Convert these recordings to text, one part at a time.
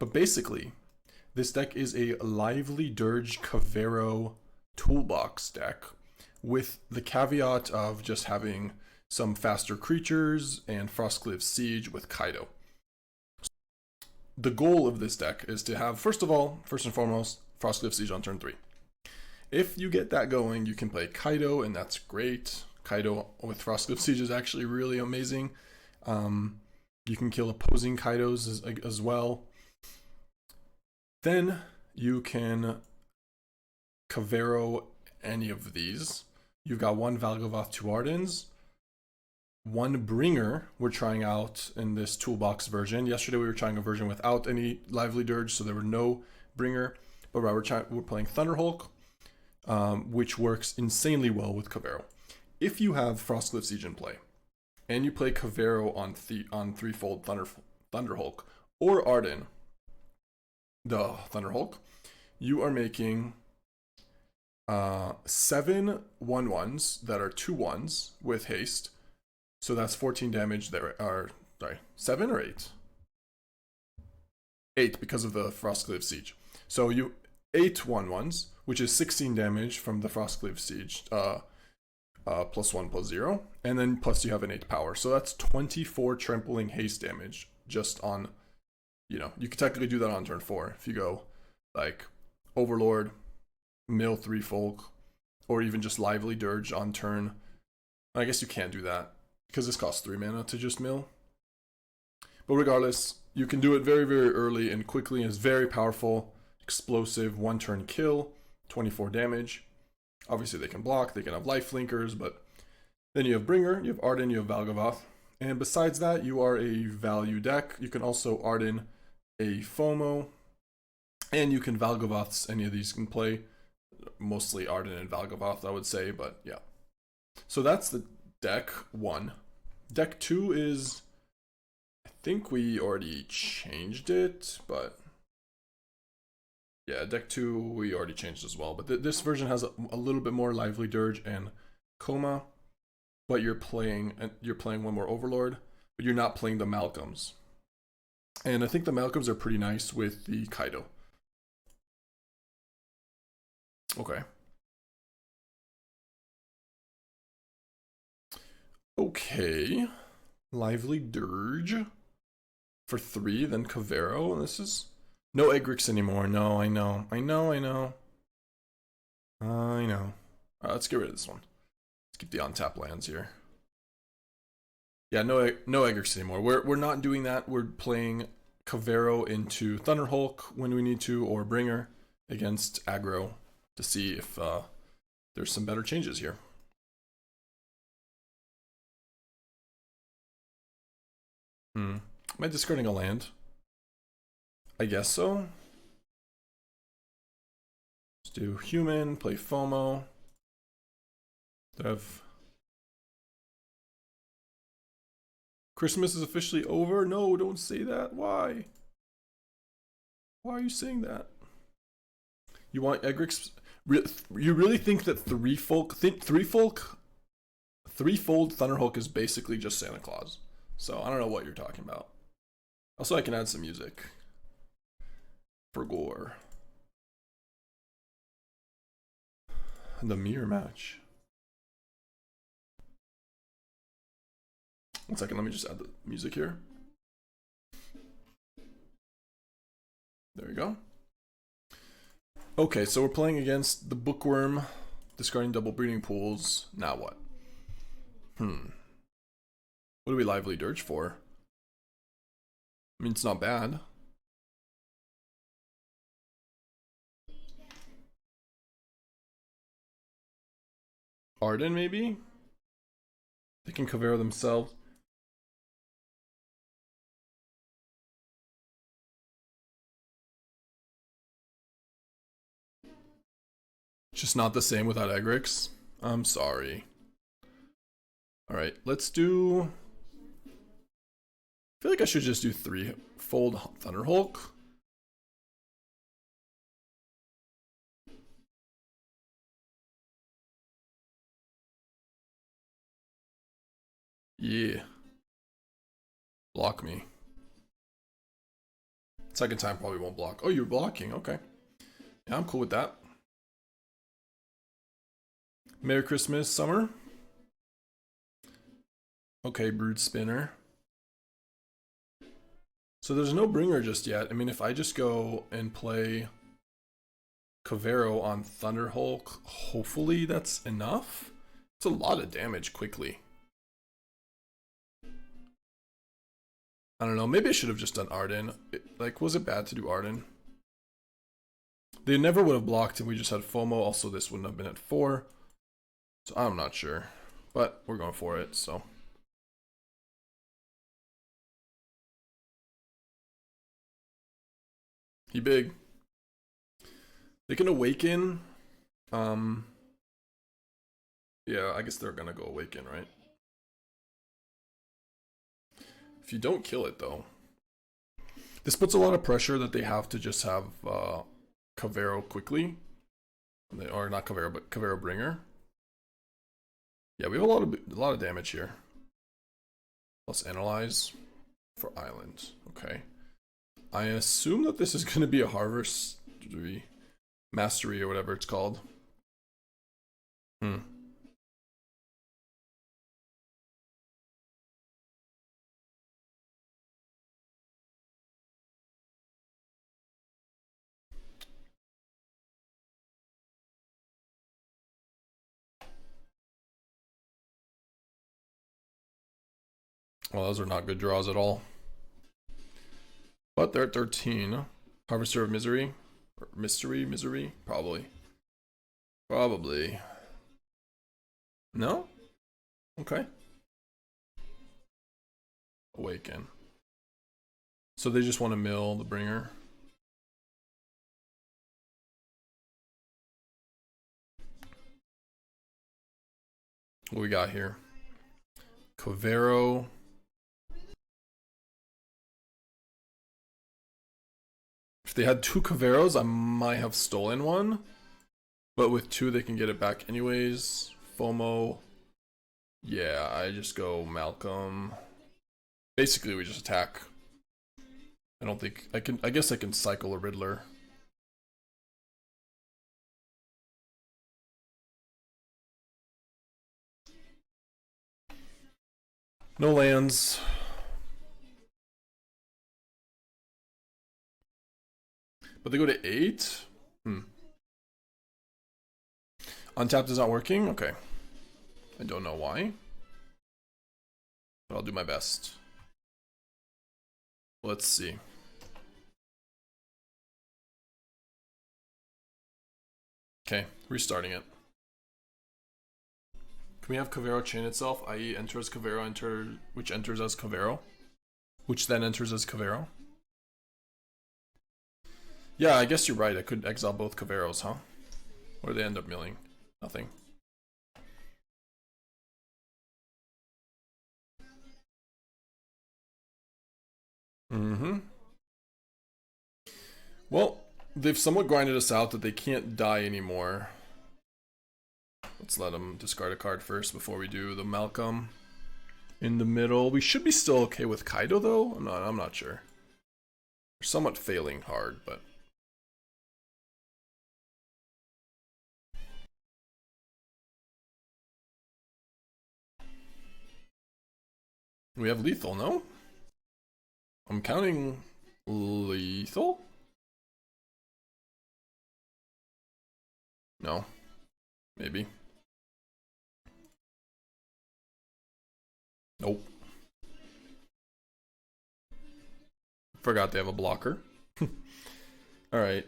But basically, this deck is a Lively Dirge Kavaero toolbox deck with the caveat of just having some faster creatures and Frostcliff Siege with Kaito. The goal of this deck is to have, first and foremost, Frostcliff Siege on turn 3. If you get that going, you can play Kaito, and that's great. Kaito with Frostcliff Siege is actually really amazing. You can kill opposing Kaitos as well. Then you can Kavaero any of these. You've got one Valgavoth, 2 Ardyns, one Bringer we're trying out in this toolbox version. Yesterday we were trying a version without any Lively Dirge, so there were no Bringer. But we're playing Thunderhulk, which works insanely well with Kavaero. If you have Frostcliff Siege in play, and you play Kavaero on Threefold Thunderhulk or Ardyn, the Thunderhulk, you are making 7 1/1s that are 2/1s with haste. So that's 14 damage. There are, 7 or 8? 8 because of the Frostcliff Siege. So you 8 1/1s, which is 16 damage from the Frostcliff Siege, +1/+0, and then plus you have an 8 power. So that's 24 trampling haste damage just on, you could technically do that on turn 4 if you go like Overlord, mill Threefold, or even just Lively Dirge on turn. I guess you can't do that because this costs 3 mana to just mill. But regardless, you can do it very, very early and quickly, and it's very powerful, explosive, 1-turn kill, 24 damage. Obviously they can block, they can have life linkers, but then you have Bringer, you have Ardyn, you have Valgavoth. And besides that, you are a value deck. You can also Ardyn a FOMO, and you can Valgavoths, any of these can play. Mostly Ardyn and Valgavoth, I would say, but yeah. So that's the deck 1. Deck 2 is, I think we already changed it, but yeah, deck 2 we already changed as well. But this version has a little bit more Lively Dirge and Coma, but you're playing one more Overlord, but you're not playing the Malcolms. And I think the Malcolms are pretty nice with the Kaito. Okay. Okay. Lively Dirge for 3, then Kavaero. This is no Egrix anymore. No, I know. Let's get rid of this one. Let's keep the on-tap lands here. Yeah, no Egrix anymore. We're not doing that. We're playing Kavaero into Thunderhulk when we need to, or Bringer against aggro to see if there's some better changes here. Am I discarding a land? I guess so. Let's do human, play FOMO. Christmas is officially over? No, don't say that. Why? Why are you saying that? You want Egrix? You really think that Threefold Thunderhulk is basically just Santa Claus? So I don't know what you're talking about. Also, I can add some music for gore. The mirror match. 1 second, let me just add the music here. There we go. Okay, so we're playing against the Bookworm, discarding double breeding pools. Now what? What do we Lively Dirge for? I mean, it's not bad. Ardyn, maybe? They can Kavaero themselves. Just not the same without Egrix. I'm sorry. Alright, let's do... I feel like I should just do Threefold Thunderhulk. Yeah. Block me. Second time probably won't block. Oh, you're blocking. Okay. Yeah, I'm cool with that. Merry Christmas, Summer. Okay, Brood Spinner. So there's no bringer just yet. I mean, if I just go and play Kavaero on Thunderhulk, hopefully that's enough. It's a lot of damage quickly. I don't know, maybe I should have just done Ardyn. Like, was it bad to do Ardyn? They never would have blocked if we just had FOMO. Also, this wouldn't have been at 4. So I'm not sure. But we're going for it, so. He big. They can awaken. Yeah, I guess they're gonna go awaken, right? If you don't kill it, though. This puts a lot of pressure that they have to just have Kavaero quickly. Or not Kavaero, but Kavaero Bringer. Yeah, we have a lot of damage here. Let's analyze for island. Okay. I assume that this is going to be a harvest mastery or whatever it's called. Well, those are not good draws at all. But they're at 13. Harvester of Misery? Or Misery? Probably. Probably. No? Okay. Awaken. So they just want to mill the bringer. What we got here? Kavaero. If they had 2 Kavaeros, I might have stolen one. But with 2, they can get it back anyways. FOMO. Yeah, I just go Malcolm. Basically, we just attack. I don't think I can. I guess I can cycle a Riddler. No lands. But they go to 8? Untapped is not working? Okay. I don't know why. But I'll do my best. Let's see. Okay, restarting it. Can we have Kavaero chain itself, i.e. enter as Kavaero, which enters as Kavaero? Which then enters as Kavaero? Yeah, I guess you're right. I could exile both Kavaeros, huh? Or do they end up milling? Nothing. Well, they've somewhat grinded us out that they can't die anymore. Let's let them discard a card first before we do the Malcolm. In the middle. We should be still okay with Kaito, though. I'm not sure. They're somewhat failing hard, but... We have lethal, no? I'm counting lethal? No. Maybe. Nope. Forgot they have a blocker. Alright.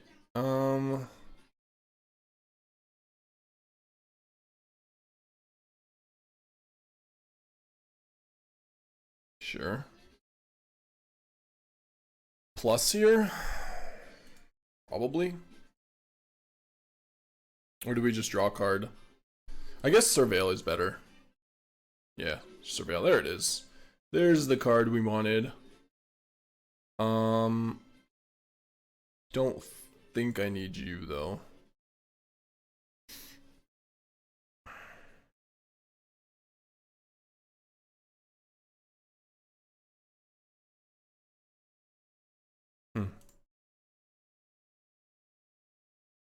Sure. Plus here? Probably. Or do we just draw a card? I guess Surveil is better. Yeah, Surveil. There it is. There's the card we wanted. Don't think I need you, though.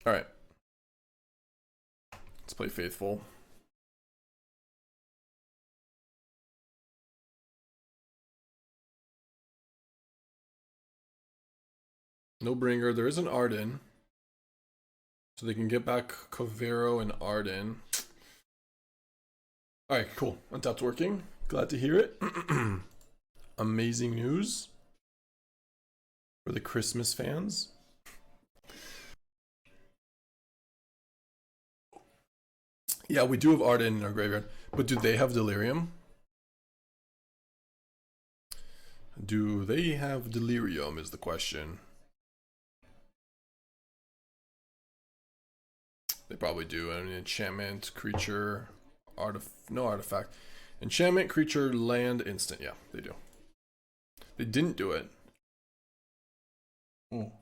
Alright. Let's play Faithful. No bringer. There is an Ardyn. So they can get back Kavaero and Ardyn. Alright, cool. Untapped's working. Glad to hear it. Amazing news for the Christmas fans. Yeah, we do have Ardyn in our graveyard. But do they have Delirium? Do they have Delirium is the question. They probably do. An enchantment, creature, no artifact. Enchantment, creature, land, instant. Yeah, they do. They didn't do it. Oh.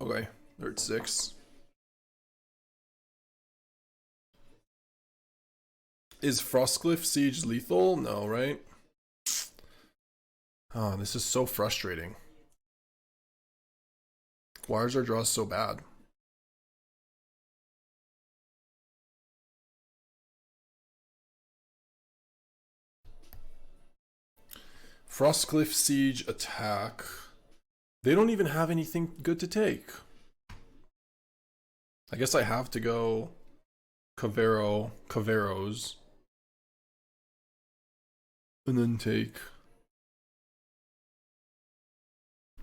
Okay, they're at 6. Is Frostcliff Siege lethal? No, right? Oh, this is so frustrating. Why is our draw so bad? Frostcliff Siege attack. They don't even have anything good to take. I guess I have to go Kavaeros. And then take...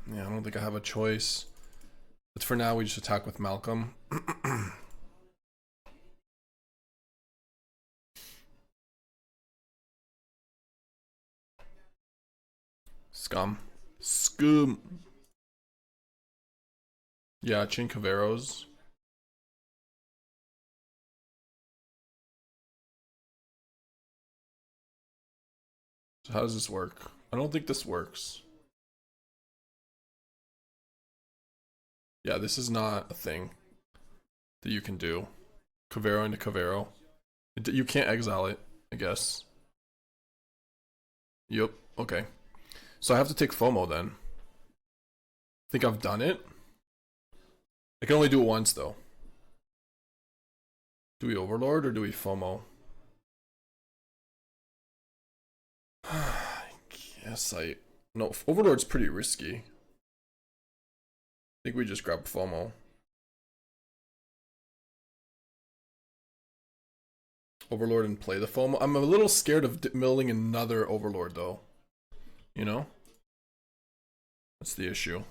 Yeah, I don't think I have a choice. But for now, we just attack with Malcolm. Scum. Yeah, chain Kavaeros. So how does this work? I don't think this works. Yeah, this is not a thing that you can do. Kavaero into Kavaero. You can't exile it, I guess. Yep, okay. So I have to take FOMO then. I think I've done it. I can only do it once though. Do we Overlord or do we FOMO? I guess no, Overlord's pretty risky. I think we just grab FOMO. Overlord and play the FOMO. I'm a little scared of milling another Overlord though. You know? That's the issue.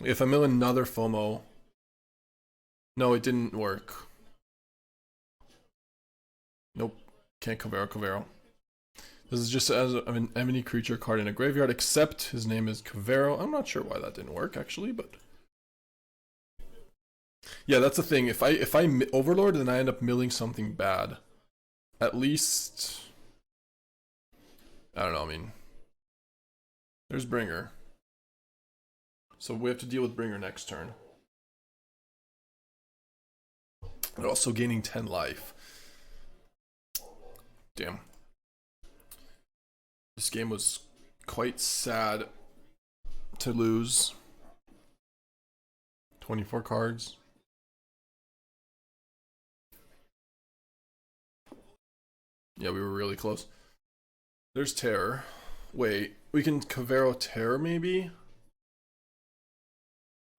If I mill another FOMO... No, it didn't work. Nope. Can't Kavaero. This is just as an enemy creature card in a graveyard, except his name is Kavaero. I'm not sure why that didn't work, actually, but... Yeah, that's the thing. If I Overlord, then I end up milling something bad. At least... I don't know, I mean... There's Bringer. So we have to deal with Bringer next turn. But also gaining 10 life. Damn. This game was quite sad to lose. 24 cards. Yeah, we were really close. There's Terror. Wait, we can Kavaero Terror maybe?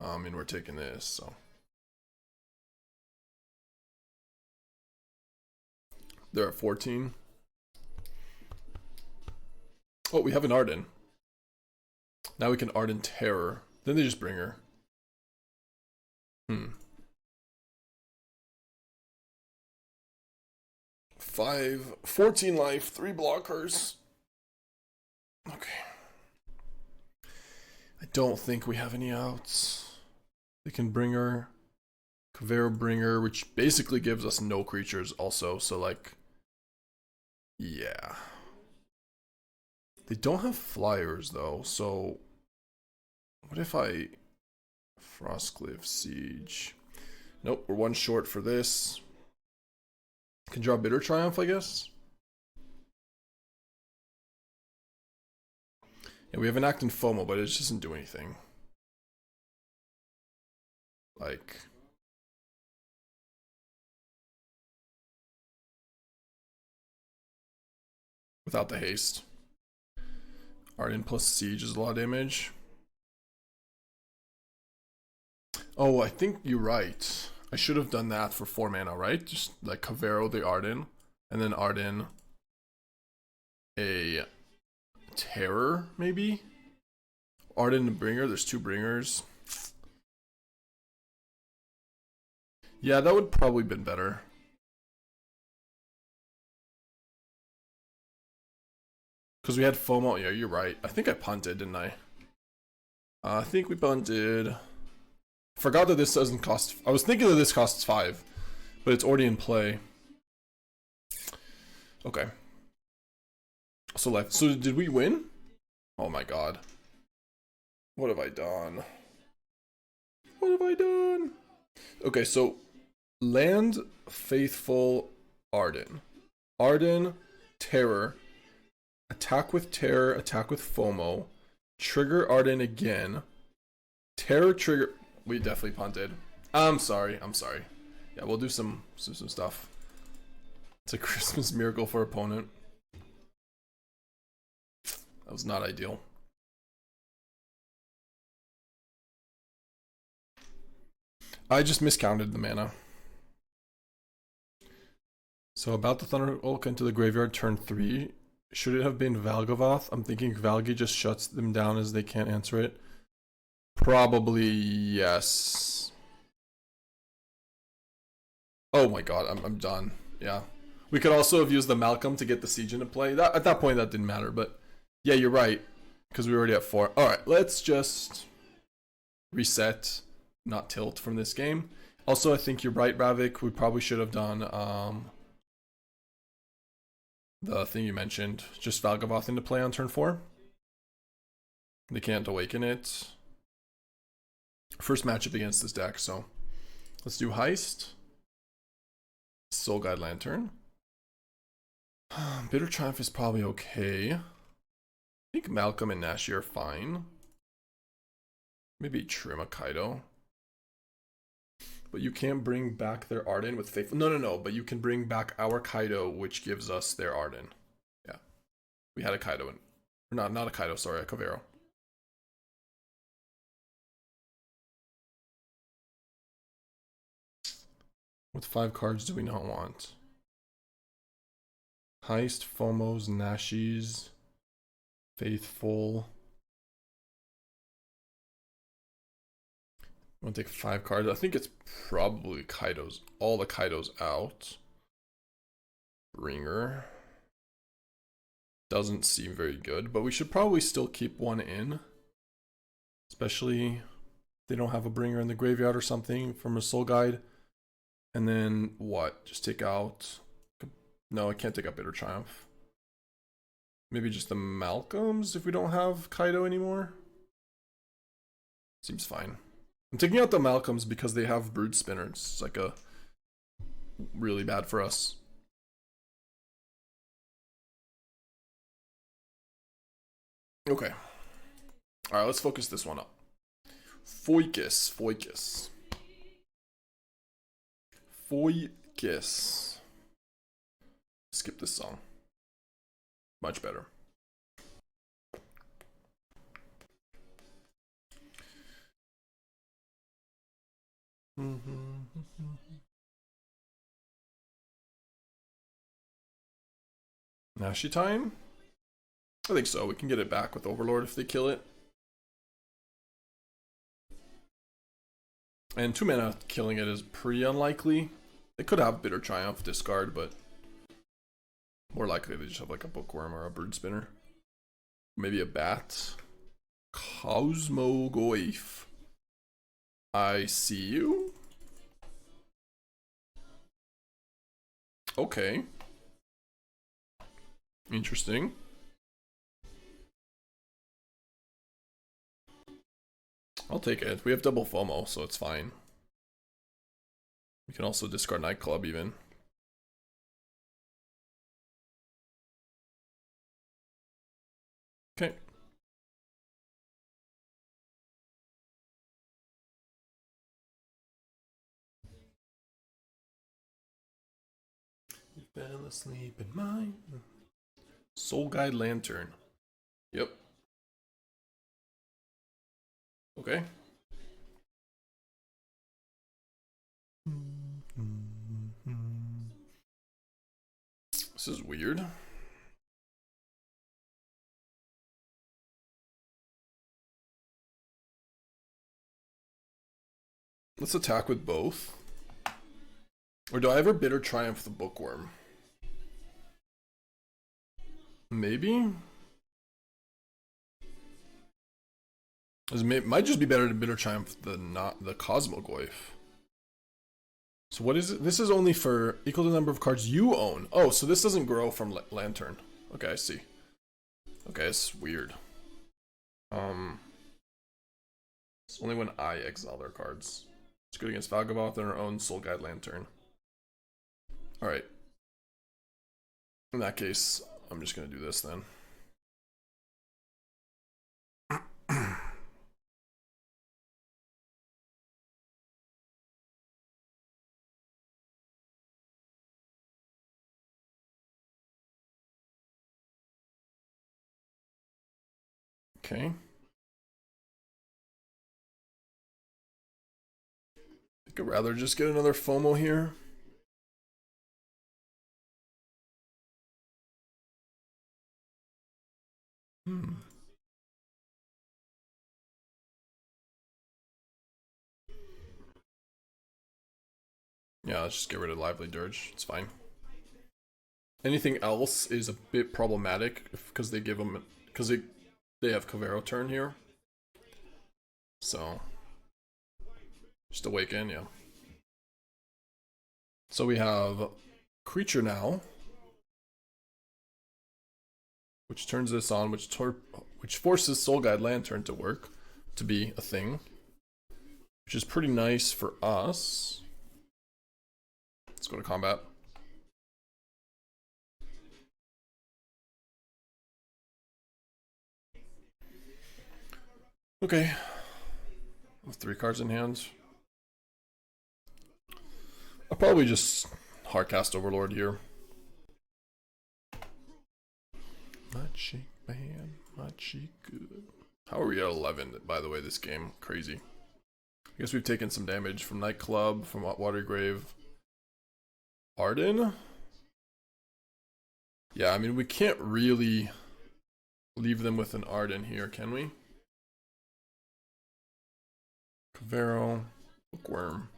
I mean, we're taking this, so. They're at 14. Oh, we have an Ardyn. Now we can Ardyn Terror. Then they just bring her. 14 life, 3 blockers. Okay. I don't think we have any outs. They can bring her. Kavaero Bringer, which basically gives us no creatures also, so like... Yeah. They don't have flyers though, so... What if I... Frostcliff Siege. Nope, we're one short for this. Can draw Bitter Triumph, I guess. Yeah, we have an act in FOMO, but it just doesn't do anything. Like... without the haste. Ardyn plus Siege is a lot of damage. Oh, I think you're right. I should have done that for 4 mana, right? Just like Kavaero the Ardyn, and then Ardyn a Terror, maybe? Ardyn and Bringer, there's 2 Bringers. Yeah, that would probably been better. Because we had FOMO. Yeah, you're right. I think I punted, didn't I? I think we punted. Forgot that this doesn't cost... I was thinking that this costs 5. But it's already in play. Okay. So left. So did we win? Oh my god. What have I done? What have I done? Okay, so... land, Faithful, Ardyn. Ardyn, Terror... attack with Terror, attack with FOMO, trigger Ardyn again, Terror trigger. We definitely punted. I'm sorry. Yeah, we'll do some stuff. It's a Christmas miracle for opponent. That was not ideal. I just miscounted the mana. So about the Thunderhulk into the graveyard turn 3. Should it have been Valgavoth? I'm thinking Valgi just shuts them down as they can't answer it. Probably yes. Oh my god, I'm done. Yeah. We could also have used the Malcolm to get the Siege into play. At that point, that didn't matter, but yeah, you're right. Because we were already at 4. Alright, let's just reset, not tilt from this game. Also, I think you're right, Ravik. We probably should have done the thing you mentioned, just Valgavoth into play on turn 4. They can't awaken it. First matchup against this deck, so let's do Heist. Soul Guide Lantern. Bitter Triumph is probably okay. I think Malcolm and Nashi are fine. Maybe trim a Kaito. But you can't bring back their Ardyn with Faithful. No. But you can bring back our Kaito, which gives us their Ardyn. Yeah. We had a Kaito in. Or not a Kaito, sorry, a Kavaero. What 5 cards do we not want? Heist, Fomos, Nashis, Faithful. I'm gonna take 5 cards. I think it's probably Kaito's. All the Kaito's out. Ringer. Doesn't seem very good, but we should probably still keep one in. Especially if they don't have a bringer in the graveyard or something from a Soul Guide. And then what? Just take out... No, I can't take out Bitter Triumph. Maybe just the Malcolms if we don't have Kaito anymore. Seems fine. I'm taking out the Malcolms because they have Brood Spinner. It's like a really bad for us. Okay. Alright, let's focus this one up. Foicus. Skip this song. Much better. Nashi time? I think so. We can get it back with Overlord if they kill it. And 2 mana killing it is pretty unlikely. They could have Bitter Triumph discard, but more likely they just have like a Bookworm or a Brood Spinner. Maybe a Bat. Cosmogoyf. I see you. Okay. Interesting. I'll take it. We have double FOMO, so it's fine. We can also discard Nightclub even. Okay. Fell asleep in mine. Soul Guide Lantern. Yep. Okay. This is weird. Let's attack with both. Or do I ever Bitter Triumph the Bookworm? Maybe? It might just be better to Bitter Triumph than not the Cosmogoyf. So what is it? This is only for equal to the number of cards you own. Oh, so this doesn't grow from Lantern. Okay, I see. Okay, it's weird. It's only when I exile their cards. It's good against Valgavoth and our own Soul Guide Lantern. Alright. In that case, I'm just gonna do this then. Okay. I could rather just get another FOMO here. Yeah, let's just get rid of Lively Dirge. It's fine. Anything else is a bit problematic because they give them they have Kavaero turn here. So just awaken, yeah. So we have creature now, which turns this on, which forces Soul Guide Lantern to work, to be a thing, which is pretty nice for us. Let's go to combat. Okay. With 3 cards in hand. I'll probably just hardcast Overlord here. My cheek, man. My cheek good. How are we at 11, by the way, this game? Crazy. I guess we've taken some damage from Nightclub, from Watery Grave. Ardyn? Yeah, I mean, we can't really leave them with an Ardyn here, can we? Kavaero, Bookworm.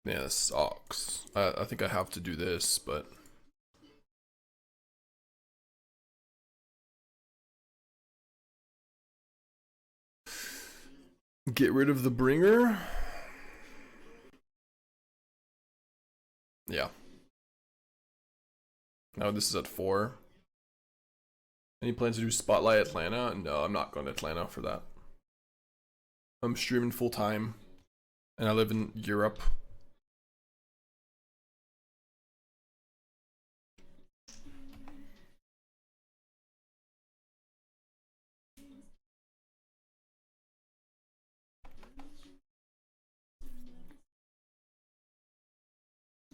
Yeah, this sucks. I think I have to do this, but... Get rid of the bringer? Yeah. Now this is at 4. Any plans to do Spotlight Atlanta? No, I'm not going to Atlanta for that. I'm streaming full time, and I live in Europe.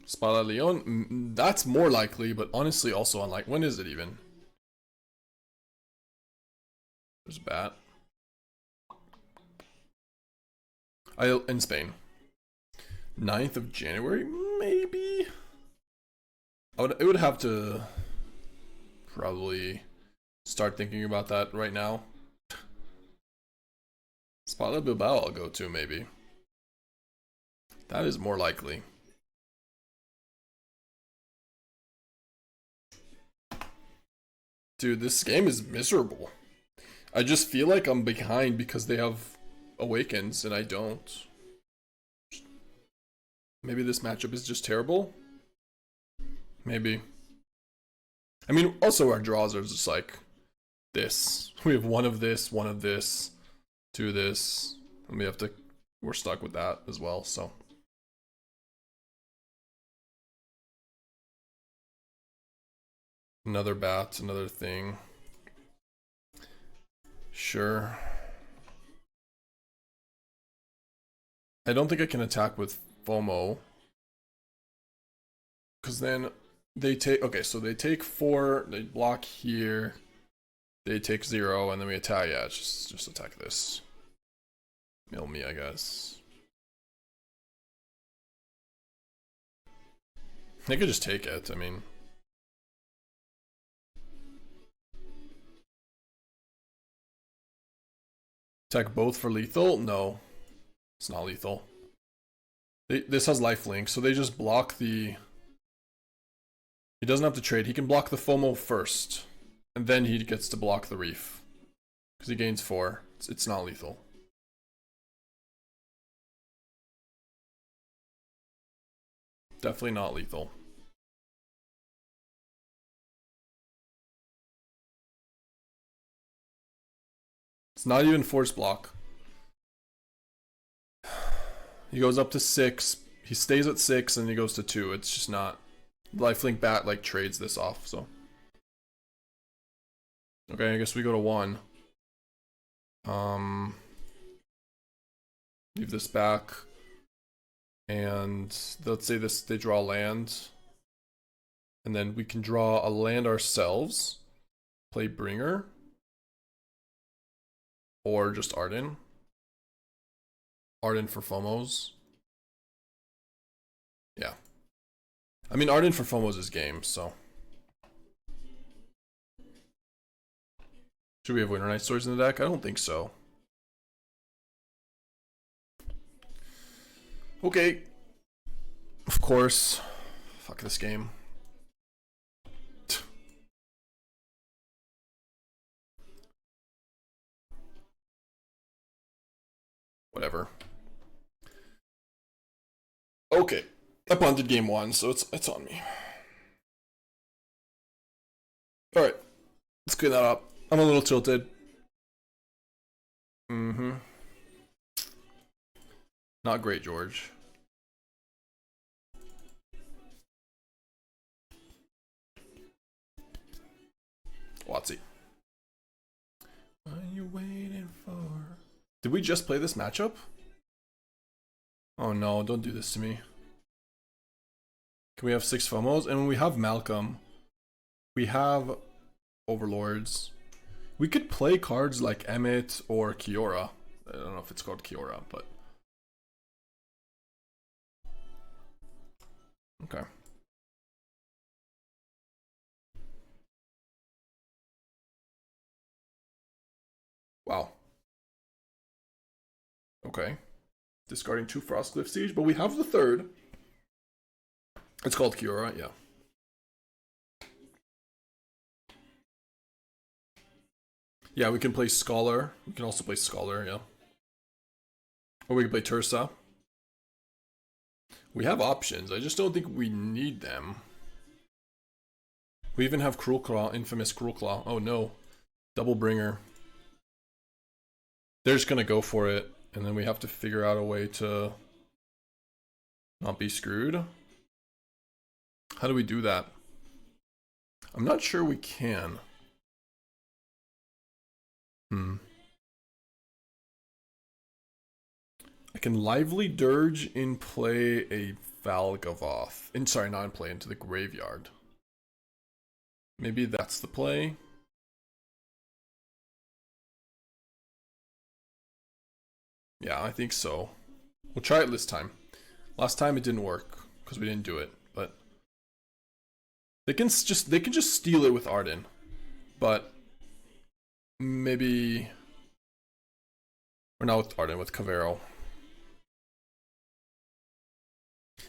Spotlight Leon? That's more likely, but honestly also unlikely. When is it even? There's a bat. In Spain. 9th of January? Maybe? It would have to probably start thinking about that right now. Spotlight Bilbao I'll go to, maybe. That is more likely. Dude, this game is miserable. I just feel like I'm behind because they have Awakens and I don't. Maybe this matchup is just terrible? Maybe. I mean, also our draws are just like this. We have one of this, two of this, and we have to, we're stuck with that as well, so. Another bat, another thing. Sure. I don't think I can attack with FOMO. Because then they take, okay, so they take 4, they block here. They take 0, and then we attack, yeah, just attack this. Mill me, I guess. They could just take it, I mean. Attack both for lethal? No. It's not lethal. This has lifelink, so they just block the... He doesn't have to trade, he can block the FOMO first. And then he gets to block the Reef. Because he gains 4. It's not lethal. Definitely not lethal. It's not even force block. He goes up to 6. He stays at 6 and he goes to 2. It's just not. Lifelink Bat like trades this off, so. Okay, I guess we go to 1. Leave this back. And let's say this, they draw land. And then we can draw a land ourselves. Play Bringer. Or just Ardyn. Ardyn for FOMOs. Yeah. I mean, Ardyn for FOMOs is game, so. Should we have Winter Night Swords in the deck? I don't think so. Okay. Of course. Fuck this game. Whatever. Okay. I punted game 1, so it's on me. Alright. Let's clean that up. I'm a little tilted. Not great, George. Watsy. What are you waiting for? Did we just play this matchup? Oh no, don't do this to me. Can we have 6 FOMOs? And when we have Malcolm, we have Overlords. We could play cards like Emmett or Kiora. I don't know if it's called Kiora, but... Okay. Wow. Okay. Discarding 2 Frostcliff Siege, but we have the 3rd. It's called Kiora, yeah. Yeah, we can play Scholar. We can also play Scholar, yeah. Or we can play Tursa. We have options, I just don't think we need them. We even have Cruelclaw, Infamous Cruelclaw. Oh no. Double Bringer. They're just gonna go for it, and then we have to figure out a way to not be screwed. How do we do that? I'm not sure we can. I can Lively Dirge in play a Valgavoth. Sorry, not in play, into the graveyard. Maybe that's the play. Yeah, I think so. We'll try it this time. Last time it didn't work because we didn't do it, but they can just steal it with Ardyn, but maybe or not with Ardyn, with Kavaero.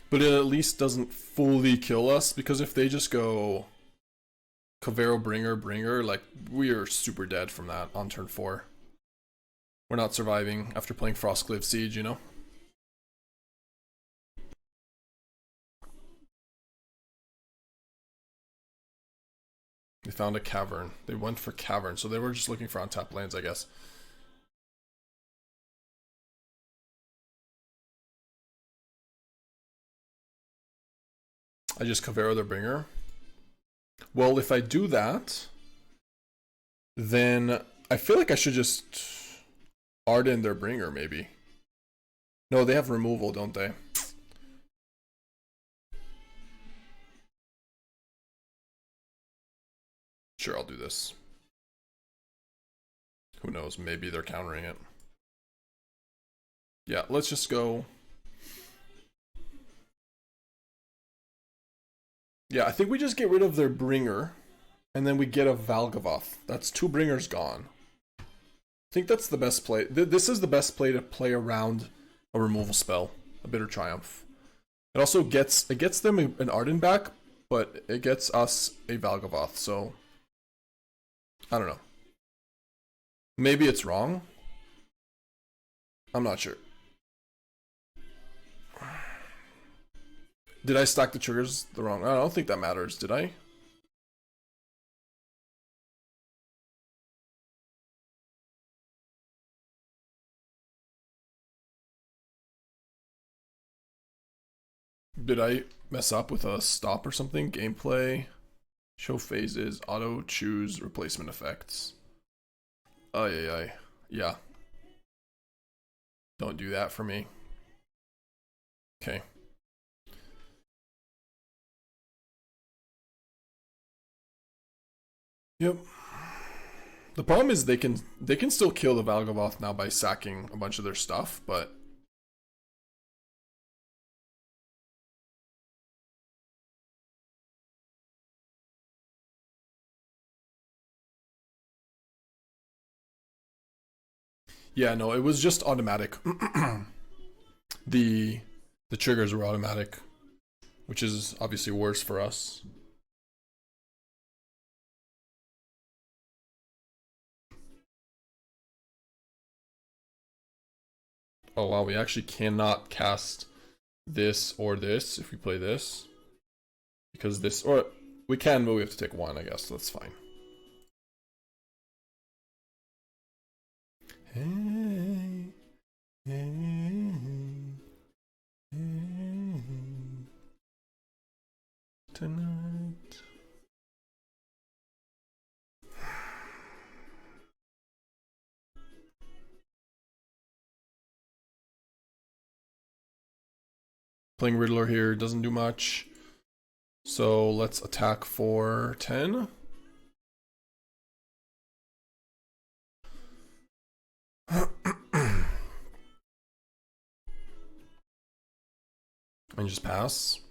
But it at least doesn't fully kill us, because if they just go Kavaero Bringer, like, we are super dead from that on turn 4. We're not surviving after playing Frostcliff Siege, you know? They found a cavern. They went for cavern, so they were just looking for untapped lands, I guess. I just Kavaero their bringer. Well, if I do that, then I feel like I should just Ardyn their bringer, maybe. No, they have removal, don't they? Sure, I'll do this. Who knows? Maybe they're countering it. Yeah, let's just go. Yeah, I think we just get rid of their bringer, and then we get a Valgavoth. That's 2 bringers gone. I think that's the best play. This is the best play to play around a removal spell, a Bitter Triumph. It also gets them an Ardyn back, but it gets us a Valgavoth, so I don't know. Maybe it's wrong. I'm not sure. Did I stack the triggers the wrong? I don't think that matters, did I? Did I mess up with a stop or something? Gameplay, show phases, auto choose replacement effects. Yeah. Don't do that for me. Okay. Yep. The problem is they can still kill the Valgavoth now by sacking a bunch of their stuff, but yeah, no, it was just automatic. the triggers were automatic, which is obviously worse for us. Oh wow, we actually cannot cast this or this if we play this. Because this, or we can, but we have to take 1, I guess. That's fine. Hey, hey, hey, tonight. Playing Riddler here doesn't do much. So let's attack for 10. And just pass.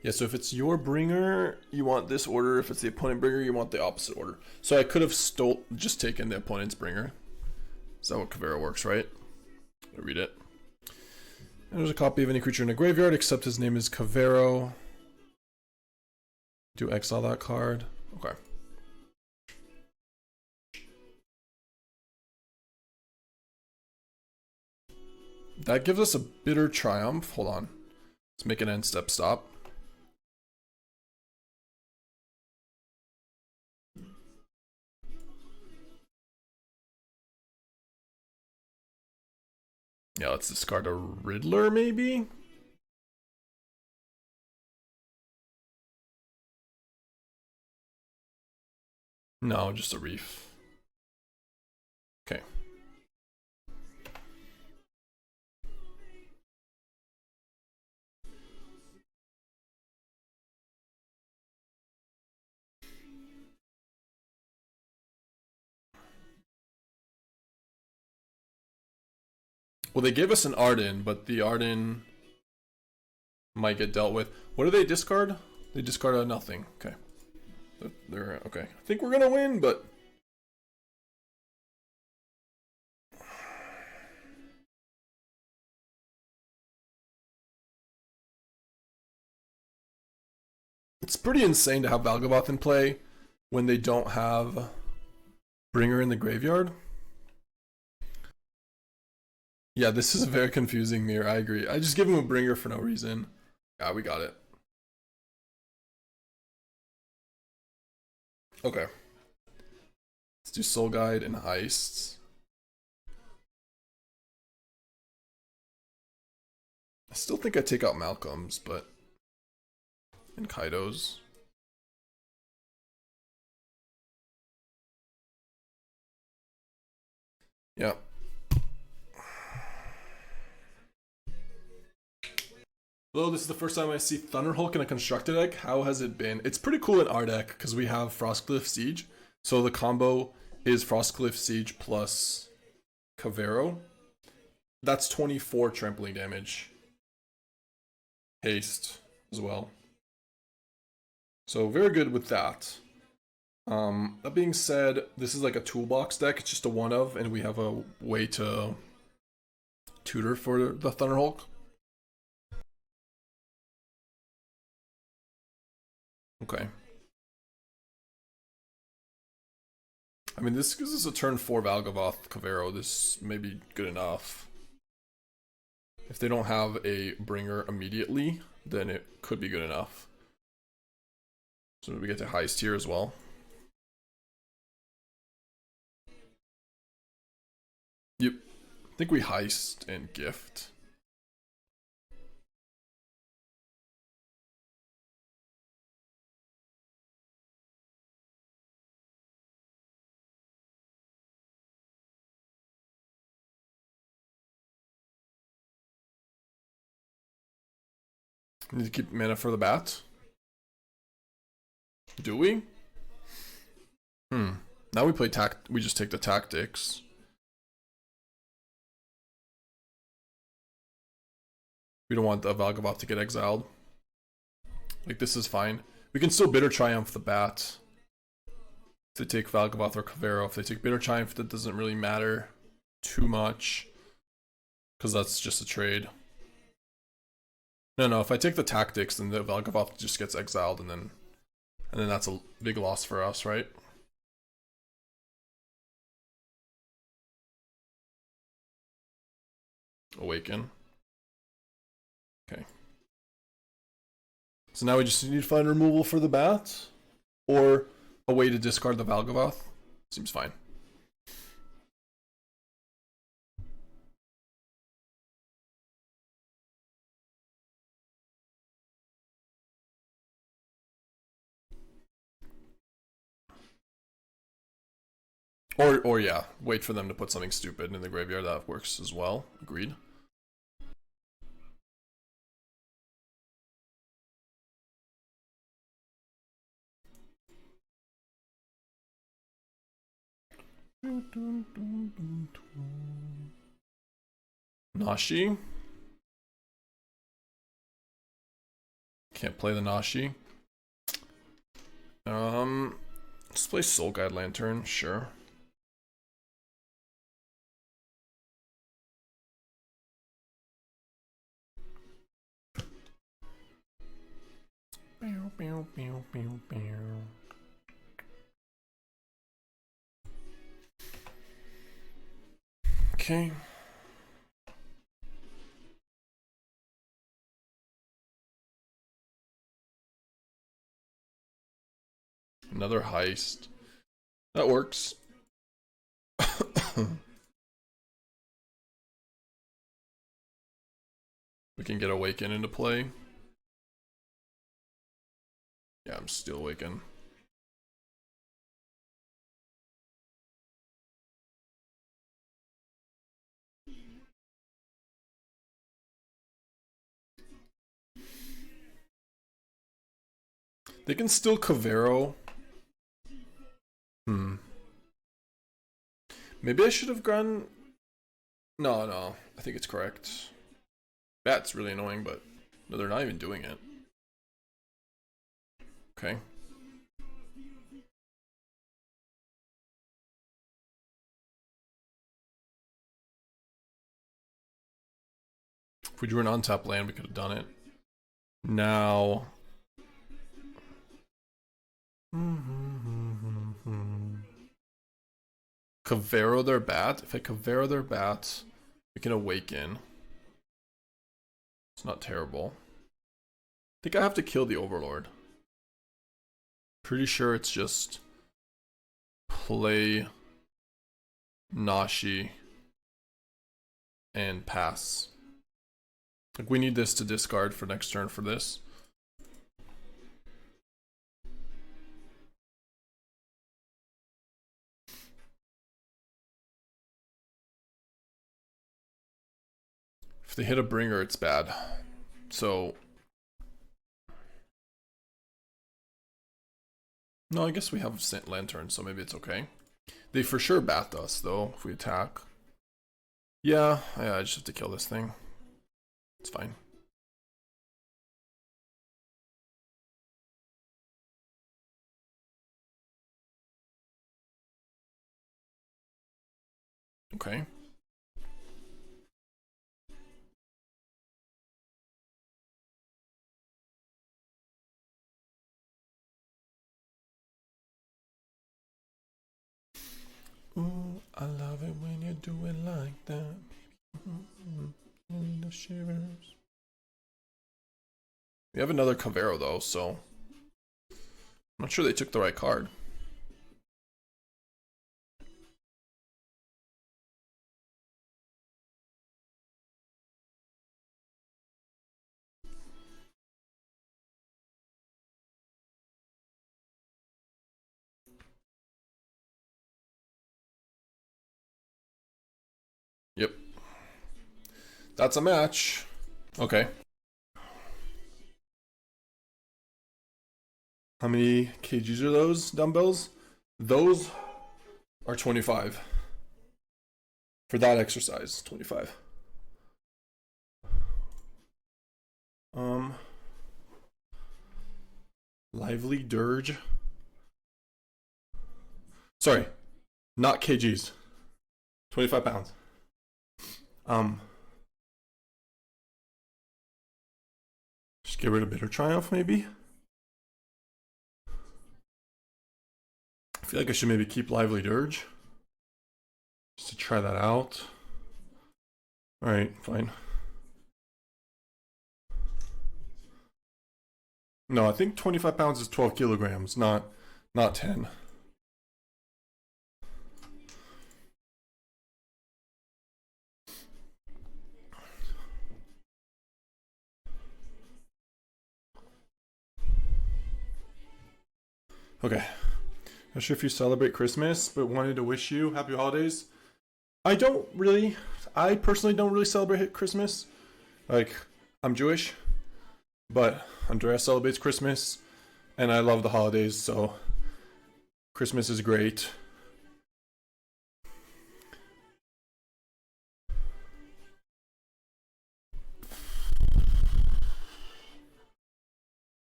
Yeah, so if it's your bringer, you want this order. If it's the opponent bringer, you want the opposite order. So I could have just taken the opponent's bringer. Is that what Kavaero works, right? I'll read it. And there's a copy of any creature in a graveyard, except his name is Kavaero. Do exile that card. Okay. That gives us a Bitter Triumph. Hold on. Let's make an end step stop. Yeah, let's discard a Riddler, maybe? No, just a Reef. Okay. Well, they gave us an Ardyn, but the Ardyn might get dealt with. What do they discard? They discard a nothing. Okay. They're okay. I think we're gonna win, but it's pretty insane to have Valgavoth in play when they don't have Bringer in the graveyard. Yeah, this is a very confusing mirror. I agree. I just give him a Bringer for no reason. Yeah, we got it. Okay. Let's do Soul Guide and Heists. I still think I take out Malcolm's, but... and Kaito's. Yeah. Hello, this is the first time I see Thunderhulk in a constructed deck. How has it been? It's pretty cool in our deck because we have Frostcliff Siege. So the combo is Frostcliff Siege plus Kavaero. That's 24 trampling damage. Haste as well. So very good with that. That being said, this is like a toolbox deck. It's just a one of, and we have a way to tutor for the Thunderhulk. Okay. I mean, this is a turn 4 Valgavoth Kavaero. This may be good enough. If they don't have a bringer immediately, then it could be good enough. So we get to Heist here as well. Yep. I think we Heist and Gift. Need to keep mana for the bat. Do we? Now we play we just take the tactics. We don't want the Valgavoth to get exiled. Like, this is fine. We can still Bitter Triumph the bat. If they take Valgavoth or Kavaero. If they take Bitter Triumph, that doesn't really matter too much. Because that's just a trade. No, if I take the tactics, then the Valgavoth just gets exiled, and then that's a big loss for us, right? Awaken. Okay. So now we just need to find removal for the bat, or a way to discard the Valgavoth. Seems fine. Or yeah, wait for them to put something stupid in the graveyard. That works as well. Agreed. Nashi. Can't play the Nashi. Let's play Soul Guide Lantern, sure. Okay. Another Heist. That works. We can get Awaken into play. Yeah, I'm still Awaken. They can still Kavaero. Maybe I should have gone... No, I think it's correct. Bat's really annoying, but no, they're not even doing it. Okay. If we drew an untap land, we could have done it. Now... Kavaero their bat. If I Kavaero their bat, we can Awaken. It's not terrible. I think I have to kill the Overlord. Pretty sure it's just play Nashi and pass. Like, we need this to discard for next turn for this. If they hit a bringer, it's bad. So, no, I guess we have Saint Lantern, so maybe it's okay. They for sure bat us, though, if we attack. Yeah, I just have to kill this thing. It's fine. Okay. Ooh, I love it when you do it like that. The shivers. We have another Kavaero though, so I'm not sure they took the right card. Yep. That's a match. Okay. How many kgs are those dumbbells? Those are 25. For that exercise, 25. Lively Dirge. Sorry, not kgs. 25 pounds. Just get rid of Bitter Triumph, maybe? I feel like I should maybe keep Lively Dirge. Just to try that out. Alright, fine. No, I think 25 pounds is 12 kilograms, not 10. Okay. Not sure if you celebrate Christmas, but wanted to wish you happy holidays. I personally don't really celebrate Christmas. Like, I'm Jewish, but Andrea celebrates Christmas, and I love the holidays, so Christmas is great.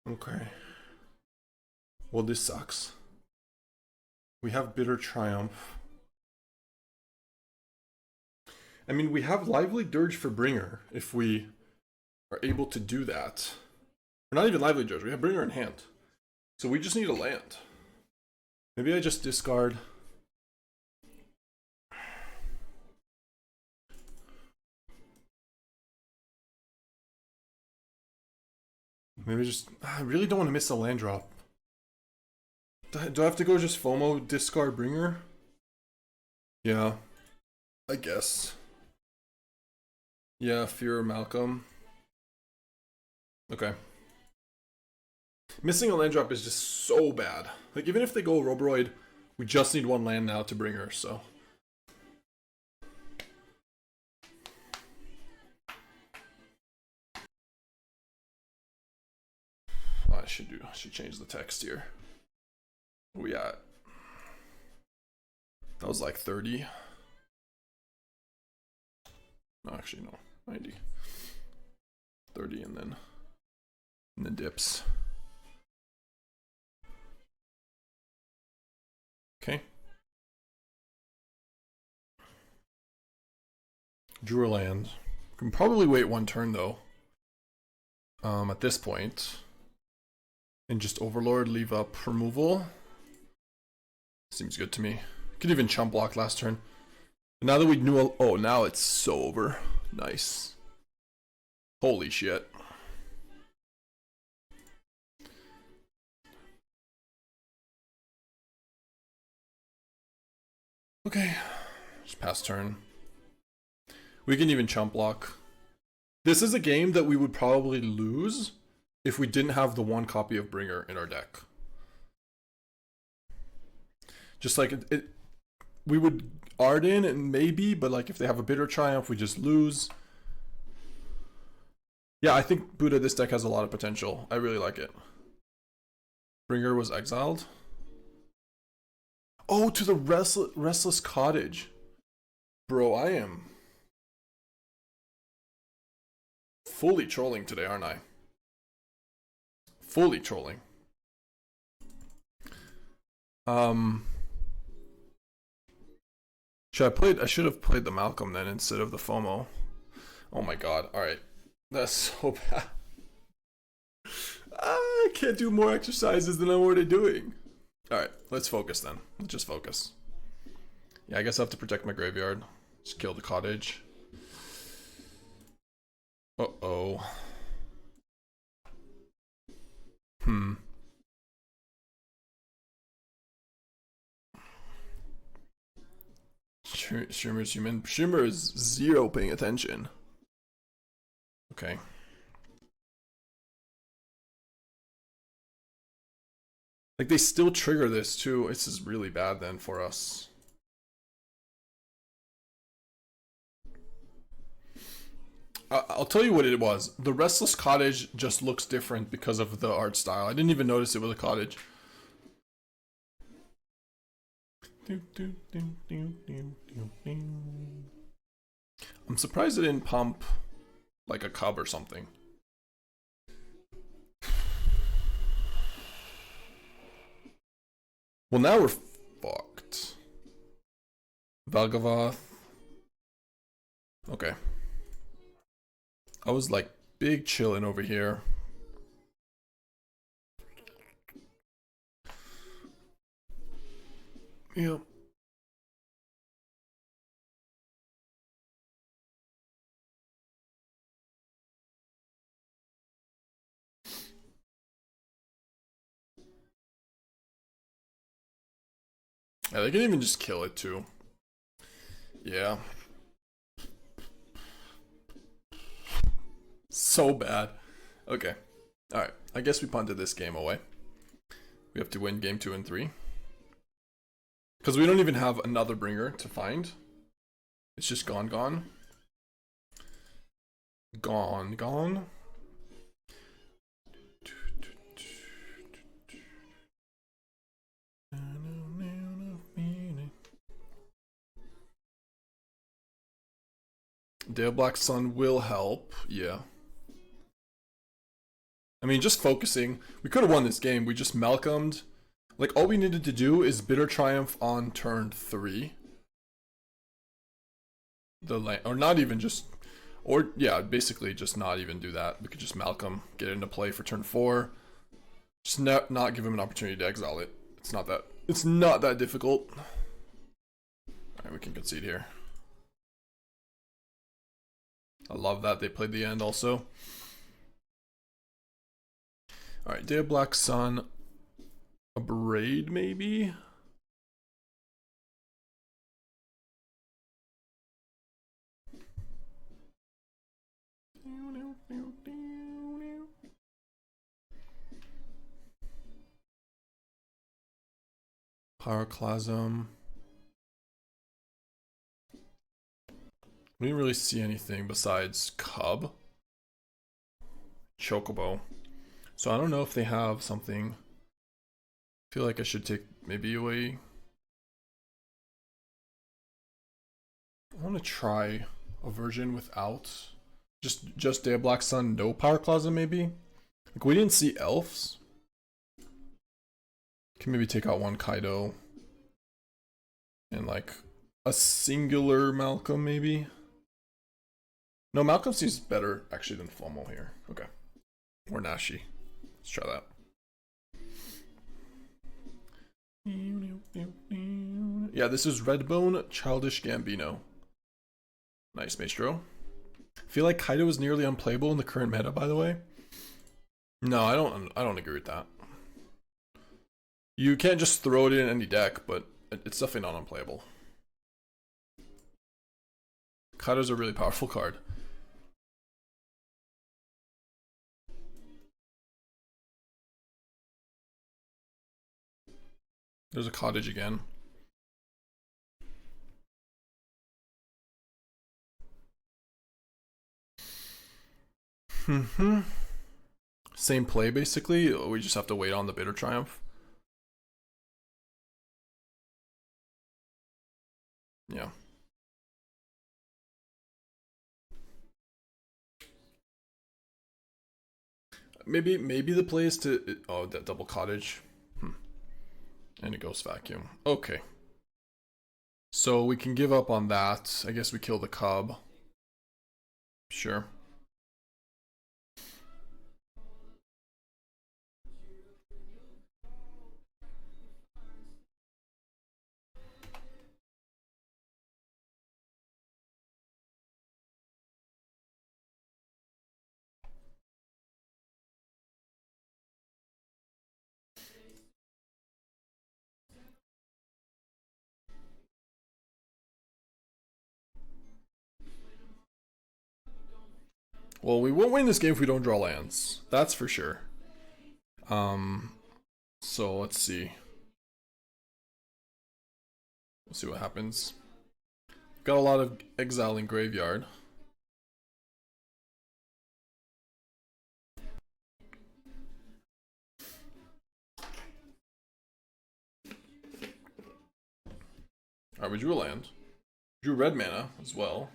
Okay. Well, this sucks. We have Bitter Triumph. I mean, we have Lively Dirge for Bringer, if we are able to do that. Or not even Lively Dirge, we have Bringer in hand. So we just need a land. Maybe I just discard. Maybe just, I really don't want to miss a land drop. Do I have to go just FOMO discard Bringer? Yeah, I guess. Yeah, Fear Malcolm. Okay. Missing a land drop is just so bad. Like, even if they go Roboroid, we just need one land now to bring her, so. Oh, I should change the text here. Where we at? That was like 30. No, actually, no. 90. 30 and then dips. Okay. Drew a land. Can probably wait one turn though. At this point. And just Overlord, leave up removal. Seems good to me. Could even chump block last turn. But now that we knew, oh, now it's so over. Nice. Holy shit. Okay, just pass turn. We can even chump block. This is a game that we would probably lose if we didn't have the one copy of Bringer in our deck. Just like we would Ardyn and maybe, but like if they have a Bitter Triumph, we just lose. Yeah, I think Buddha, this deck has a lot of potential. I really like it. Bringer was exiled. Oh, to the Restless Cottage. Bro, I am fully trolling today, aren't I? Fully trolling. I should have played the Malcolm then instead of the FOMO. Oh my god, alright. That's so bad. I can't do more exercises than I'm already doing. Alright, let's focus then. Let's just focus. Yeah, I guess I have to protect my graveyard. Just kill the cottage. Uh-oh. Shimmer's human. Shimmer is zero paying attention. Okay. Like, they still trigger this too. This is really bad then for us. I'll tell you what it was. The Restless Cottage just looks different because of the art style. I didn't even notice it was a cottage. I'm surprised it didn't pump like a cub or something. Well, now we're fucked. Valgavoth. Okay. I was like big chilling over here. Yep. Yeah, they can even just kill it too. Yeah. So bad. Okay. Alright. I guess we punted this game away. We have to win game 2 and 3. Because we don't even have another bringer to find. It's just gone. Gone. Dale Black Sun will help, yeah. I mean, just focusing. We could have won this game. We just Malcolmed. Like, all we needed to do is Bitter Triumph on turn 3. Or not even just... Or, yeah, basically just not even do that. We could just Malcolm, get it into play for turn 4. Just not give him an opportunity to exile it. It's not that difficult. Alright, we can concede here. I love that they played the end also. Alright, Day of Black Sun. A Braid, maybe? Pyroclasm. We didn't really see anything besides Cub. Chocobo. So I don't know if they have something. I feel like I should take maybe away. I want to try a version without just Day of Black Sun, no Pyroclasm maybe. Like, we didn't see elves. Can maybe take out one Kaito and like a singular Malcolm maybe. No, Malcolm seems better actually than FOMO here. Okay. Or Nashi. Let's try that. Yeah, this is Redbone Childish Gambino. Nice, Maestro. I feel like Kaito is nearly unplayable in the current meta, by the way. No, I don't agree with that. You can't just throw it in any deck, but it's definitely not unplayable. Kaito's a really powerful card. There's a cottage again. Same play basically. We just have to wait on the Bitter Triumph. Yeah. Maybe the play is to that double cottage. And it goes vacuum. Okay. So we can give up on that. I guess we kill the cub. Sure. Well, we won't win this game if we don't draw lands. That's for sure. So let's see. We'll see what happens. Got a lot of exiling graveyard. Alright, we drew a land. Drew red mana as well.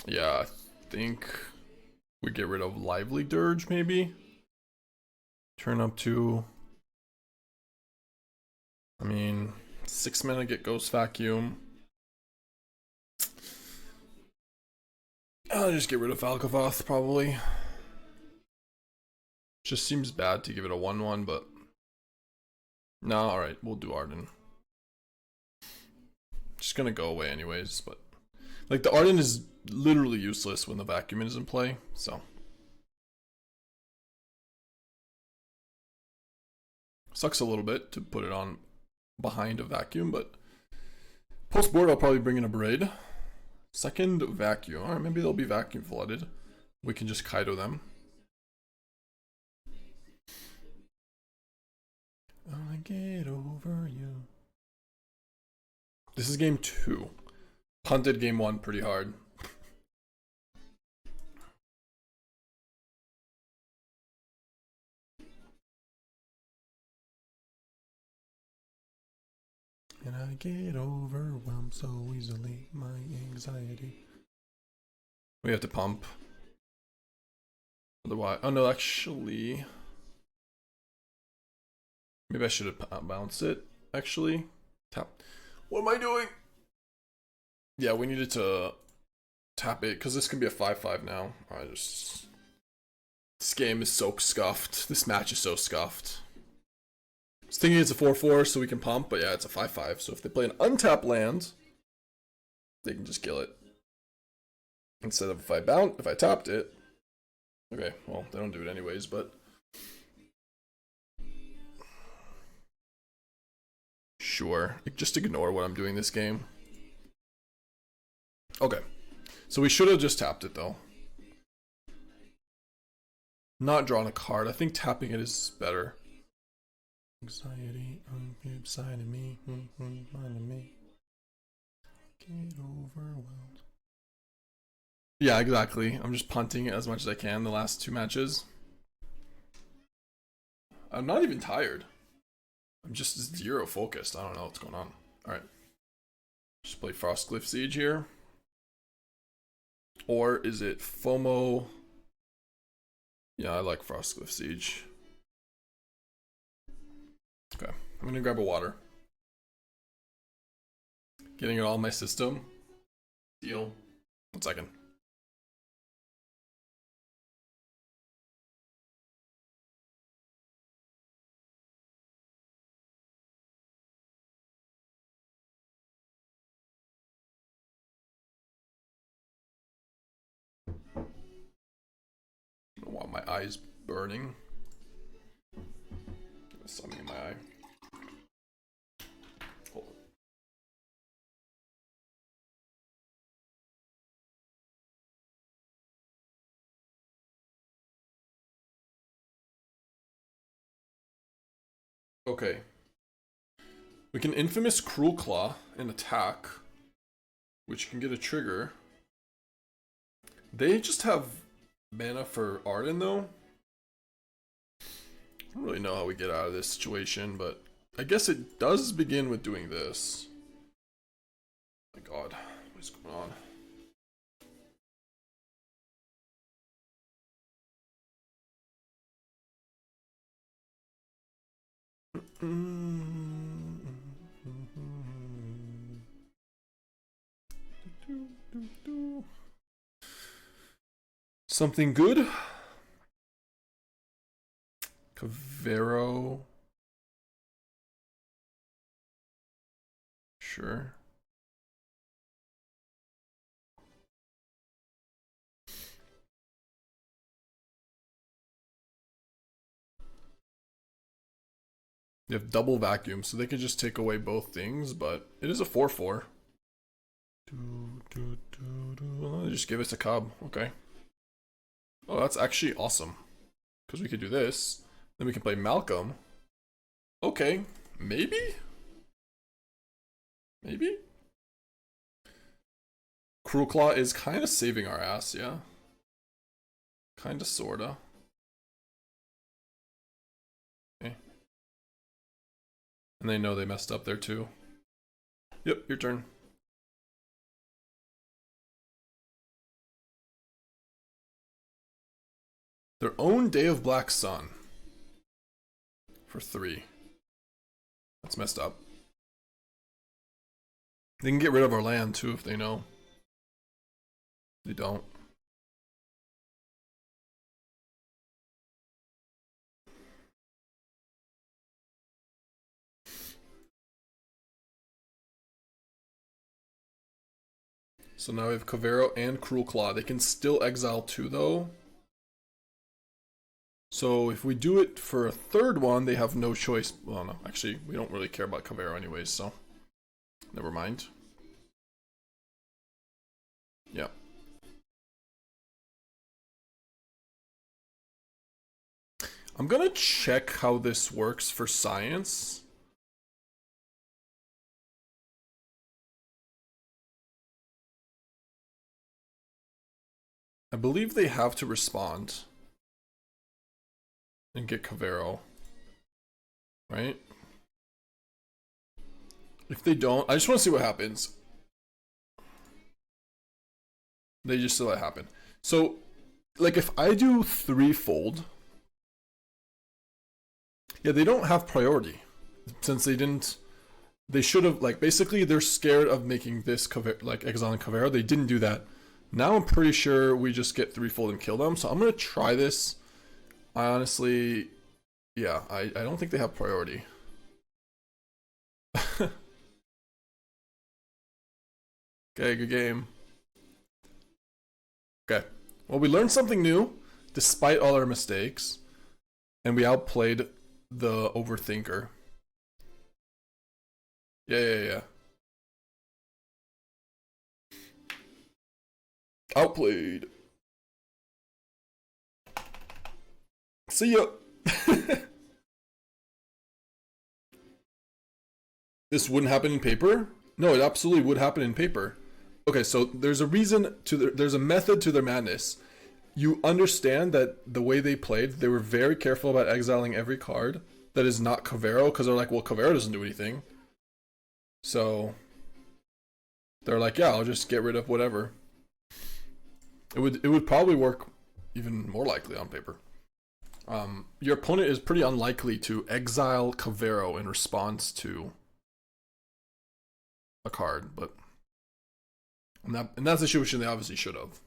Yeah, I think we get rid of Lively Dirge, maybe? Turn up to... I mean, 6 mana, get Ghost Vacuum. I'll just get rid of Valgavoth, probably. Just seems bad to give it a 1-1, but... No, alright, we'll do Ardyn. Just gonna go away anyways, but... Like, the Ardyn is literally useless when the vacuum is in play, so. Sucks a little bit to put it on behind a vacuum, but post board I'll probably bring in a braid. Second vacuum. Alright, maybe they'll be vacuum flooded. We can just Kaito them. I'll get over you. This is game 2. Punted game 1 pretty hard. And I get overwhelmed so easily, my anxiety. We have to pump. Otherwise, oh no, actually... Maybe I should have bounced it, actually. Tap. What am I doing? Yeah, we needed to tap it, because this can be a 5-5 now. This game is so scuffed. This match is so scuffed. I was thinking it's a 4-4 so we can pump, but yeah, it's a 5-5. So if they play an untapped land, they can just kill it. Instead of if I tapped it. Okay, well, they don't do it anyways, but... Sure. Just ignore what I'm doing this game. Okay. So we should have just tapped it, though. Not drawn a card. I think tapping it is better. Anxiety inside of me. Get overwhelmed. Yeah, exactly. I'm just punting as much as I can the last 2 matches. I'm not even tired. I'm just 0 focused. I don't know what's going on. Alright. Just play Frostcliff Siege here. Or is it FOMO? Yeah, I like Frostcliff Siege. Okay, I'm gonna grab a water. Getting it all in my system. Deal. 1 second. I don't want my eyes burning. Something in my eye. Hold on. Okay. We can Infamous Cruelclaw and attack, which can get a trigger. They just have mana for Ardyn though. I don't really know how we get out of this situation, but I guess it does begin with doing this. Oh my god, what is going on? Something good? Kavaero. Sure. You have double vacuum, so they could just take away both things, but it is a 4/4. Oh, just give us a cub. Okay. Oh, that's actually awesome. Because we could do this. Then we can play Malcolm. Okay. Maybe? Maybe? Cruelclaw is kind of saving our ass, yeah? Kind of, sorta. Okay. And they know they messed up there too. Yep, your turn. Their own Day of Black Sun. For 3. That's messed up. They can get rid of our land too if they know. They don't. So now we have Kavaero and Cruelclaw. They can still exile 2 though. So if we do it for a third one, they have no choice. Well, no, actually, we don't really care about Kavaero anyways, so never mind. Yeah. I'm gonna check how this works for science. I believe they have to respond and get Kavaero, right? If they don't, I just want to see what happens. They just let it happen. So, like, if I do threefold, yeah, they don't have priority since they didn't. They should have, like, basically they're scared of making this like exiling Kavaero. They didn't do that. Now I'm pretty sure we just get threefold and kill them. So I'm gonna try this. I honestly, yeah, I don't think they have priority. Okay, good game. Okay, well, we learned something new despite all our mistakes, and we outplayed the overthinker. Yeah. Outplayed. See ya. This wouldn't happen in paper? No, it absolutely would happen in paper. Okay, so there's a reason to there's a method to their madness. You understand that the way they played, they were very careful about exiling every card that is not Kavaero, because they're like, well, Kavaero doesn't do anything. So they're like, yeah, I'll just get rid of whatever. It would probably work even more likely on paper. Your opponent is pretty unlikely to exile Kavaero in response to a card, but in that situation, they obviously should have.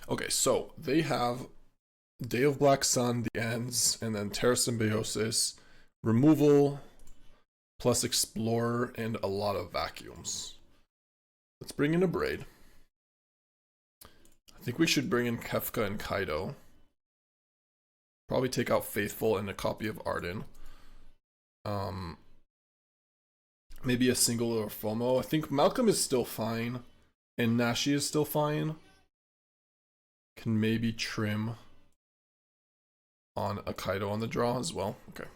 Okay, so they have Day of Black Sun, the ends, and then Terra Symbiosis, removal, plus Explorer, and a lot of vacuums. Let's bring in a Braid. I think we should bring in Kefka and Kaito. Probably take out Faithful and a copy of Ardyn. Maybe a single or FOMO. I think Malcolm is still fine. And Nashi is still fine. Can maybe trim on a Kaito on the draw as well. Okay.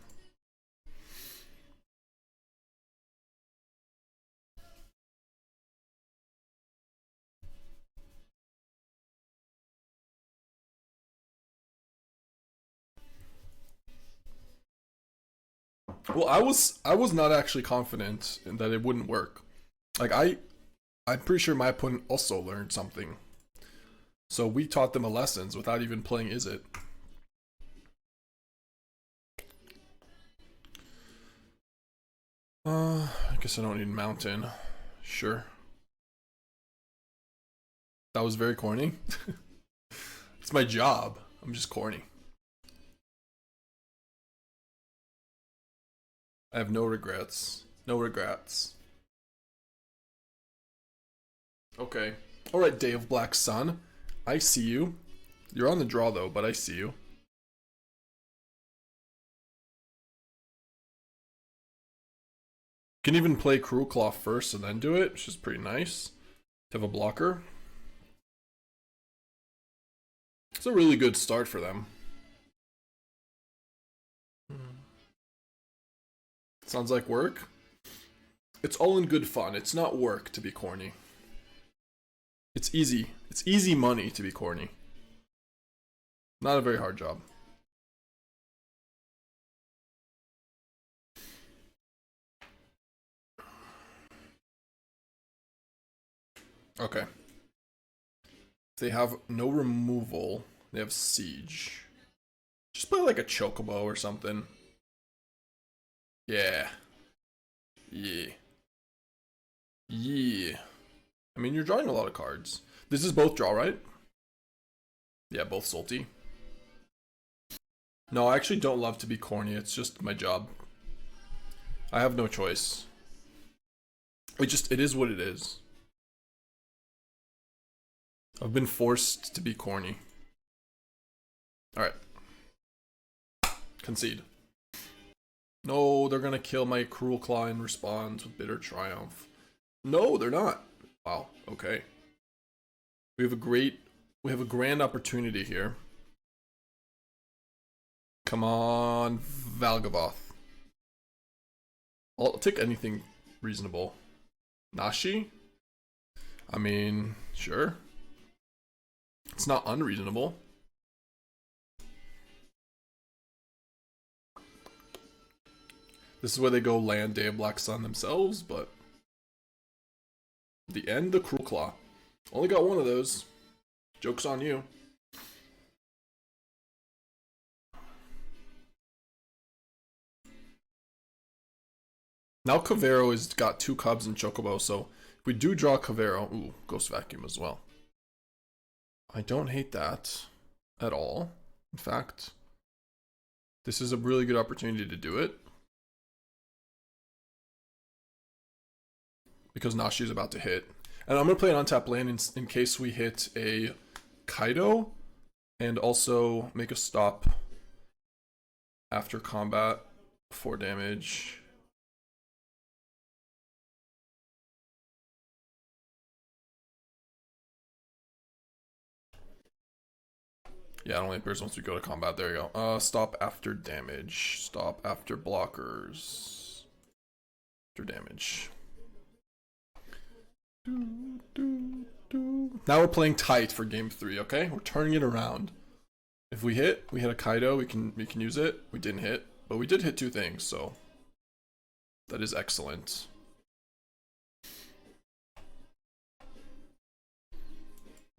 Well, I was not actually confident that it wouldn't work. Like I'm pretty sure my opponent also learned something. So we taught them a lessons without even playing Is It. I guess I don't need Mountain. Sure. That was very corny. It's my job. I'm just corny. I have no regrets. No regrets. Okay. Alright, Day of Black Sun. I see you. You're on the draw though, but I see you. You can even play Cruelclaw first and then do it, which is pretty nice. To have a blocker. It's a really good start for them. Sounds like work. It's all in good fun. It's not work to be corny. It's easy. It's easy money to be corny. Not a very hard job. Okay. They have no removal. They have Siege. Just play like a Chocobo or something. Yeah. Yeah. Yeah. I mean, you're drawing a lot of cards. This is both draw, right? Yeah, both salty. No, I actually don't love to be corny. It's just my job. I have no choice. It is what it is. I've been forced to be corny. Alright. Concede. No, they're gonna kill my Cruelclaw in response with Bitter Triumph. No, they're not. Wow, okay. We have a grand opportunity here. Come on, Valgavoth. I'll take anything reasonable. Nashi? I mean, sure. It's not unreasonable. This is where they go land Day of Black Sun themselves, but the end, the Cruelclaw. Only got one of those. Joke's on you. Now Kavaero has got 2 Cubs and Chocobo, so if we do draw Kavaero, ooh, Ghost Vacuum as well. I don't hate that at all. In fact, this is a really good opportunity to do it. Because Nashi is about to hit. And I'm going to play an untap land in case we hit a Kaito. And also make a stop after combat. 4 damage. Yeah, it only appears once we go to combat. There you go. Stop after damage. Stop after blockers. After damage. Now we're playing tight for game 3, okay? We're turning it around. If we hit a Kaito, we can use it. We didn't hit, but we did hit 2 things, so that is excellent.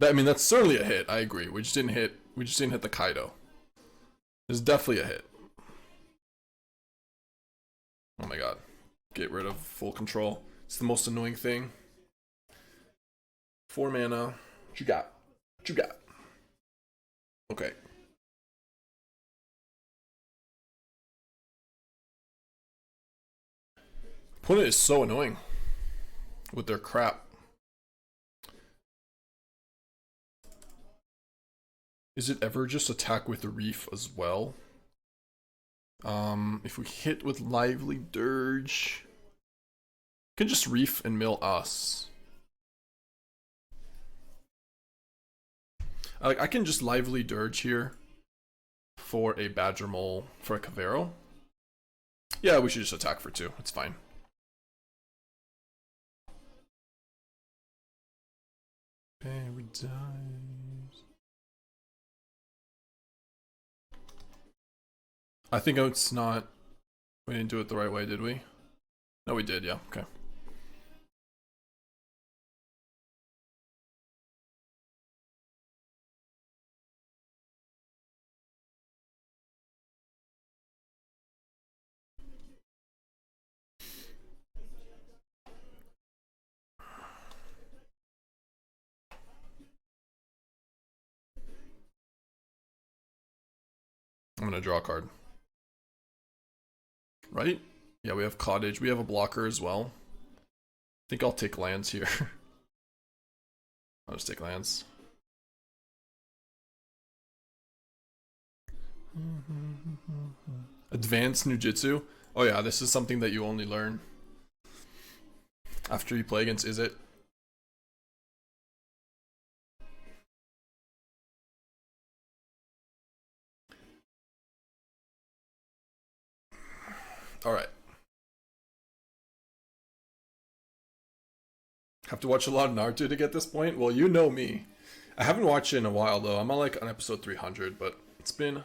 I mean, that's certainly a hit. I agree. We just didn't hit the Kaito. It's definitely a hit. Oh my god. Get rid of full control. It's the most annoying thing. 4 mana. What you got? What you got? Okay. Opponent is so annoying with their crap. Is it ever just attack with the Reef as well? If we hit with Lively Dirge, can just Reef and mill us. I can just Lively Dirge here for a Badger Mole for a Kavaero. Yeah, we should just attack for 2. It's fine. Okay, we died. I think it's not. We didn't do it the right way, did we? No, we did, yeah, okay. I'm gonna draw a card. Right? Yeah, we have Cottage. We have a blocker as well. I think I'll take lands here. I'll just take lands. Advanced Nujitsu. Oh yeah, this is something that you only learn after you play against Is It. Alright. Have to watch a lot of Naruto to get this point? Well, you know me. I haven't watched it in a while though. I'm on like on episode 300, but it's been